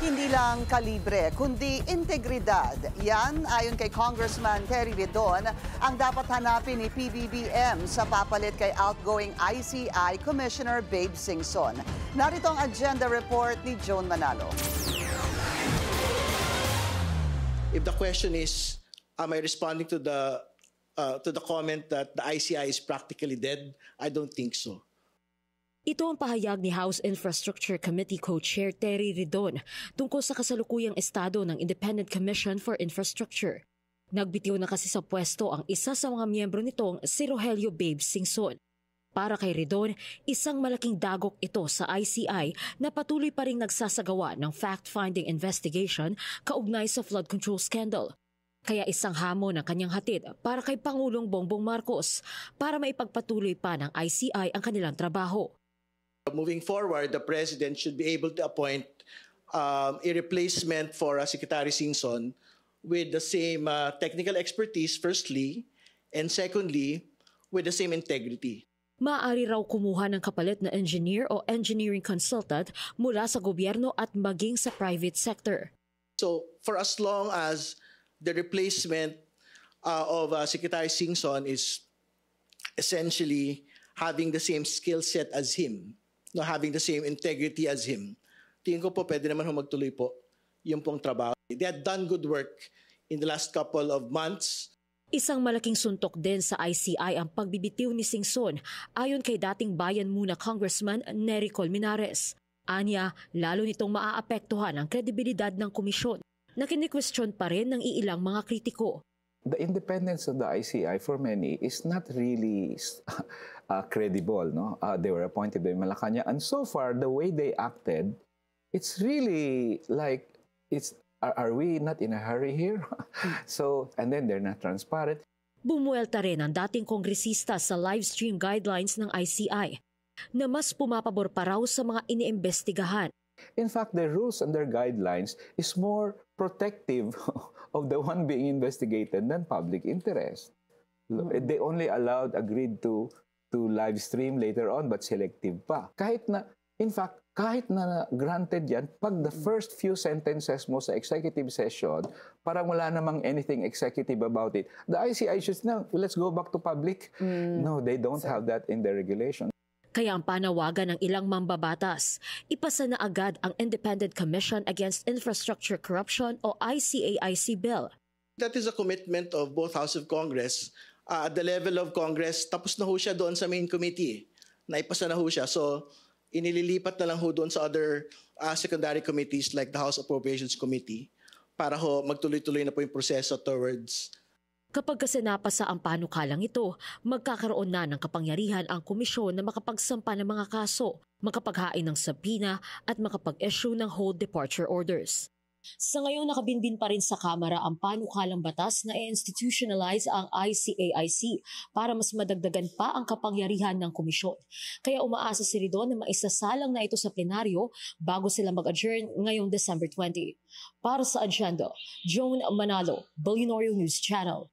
Hindi lang kalibre, kundi integridad. Yan, ayon kay Congressman Terry Ridon, ang dapat hanapin ni PBBM sa papalit kay outgoing ICI Commissioner Babe Singson. Narito ang agenda report ni Joan Manalo. If the question is, am I responding to the comment that the ICI is practically dead? I don't think so. Ito ang pahayag ni House Infrastructure Committee Co-Chair Terry Ridon tungkol sa kasalukuyang estado ng Independent Commission for Infrastructure. Nagbitiw na kasi sa pwesto ang isa sa mga miyembro nitong si Rogelio Babe Singson. Para kay Ridon, isang malaking dagok ito sa ICI na patuloy pa ring nagsasagawa ng fact-finding investigation kaugnay sa flood control scandal. Kaya isang hamon ang kanyang hatid para kay Pangulong Bongbong Marcos para maipagpatuloy pa ng ICI ang kanilang trabaho. Moving forward, the President should be able to appoint a replacement for Secretary Singson with the same technical expertise, firstly, and secondly, with the same integrity. Maaari raw kumuha ng kapalit na engineer o engineering consultant mula sa gobyerno at maging sa private sector. So, for as long as the replacement of Secretary Singson is essentially having the same skill set as him, no, having the same integrity as him, tingin ko po pwede naman magtuloy po yung pong trabaho. They had done good work in the last couple of months. Isang malaking suntok din sa ICI ang pagbibitiw ni Singson ayon kay dating Bayan Muna Congressman Nery Colmenares. Anya, lalo nitong maaapektuhan ang kredibilidad ng komisyon na kinikwestiyon pa rin ng iilang mga kritiko. The independence of the ICI for many is not really credible. No? They were appointed by Malacanang, and so far the way they acted, it's really like are we not in a hurry here? So, and then they're not transparent. Bumuelta rin ang dating kongresista sa live stream guidelines ng ICI na mas pumapabor pa raw sa mga iniimbestigahan. In fact, the rules and their guidelines is more protective of the one being investigated than public interest. They only agreed to live stream later on, but selective pa. Kahit na granted yan, pag the first few sentences mo sa executive session, parang wala namang anything executive about it. The ICI should now, let's go back to public. No, they don't have that in the regulation. Kaya ang panawagan ng ilang mambabatas, ipasa na agad ang Independent Commission Against Infrastructure Corruption o ICAIC bill. That is a commitment of both House of Congress. At the level of Congress, tapos na ho siya doon sa main committee. Naipasa na ho siya. So, inililipat na lang ho doon sa other secondary committees like the House Appropriations Committee para ho magtuloy-tuloy na po yung proseso towards. Kapag kasi napasa ang panukalang ito, magkakaroon na ng kapangyarihan ang komisyon na makapagsampa ng mga kaso, makapaghain ng subpoena at makapag-issue ng hold departure orders. Sa ngayon nakabinbin pa rin sa Kamara ang panukalang batas na i-institutionalize ang ICAIC para mas madagdagan pa ang kapangyarihan ng komisyon. Kaya umaasa si Ridon na maisasalang na ito sa plenaryo bago sila mag-adjourn ngayong December 20. Para sa Agenda, Joan Manalo, Billionaire News Channel.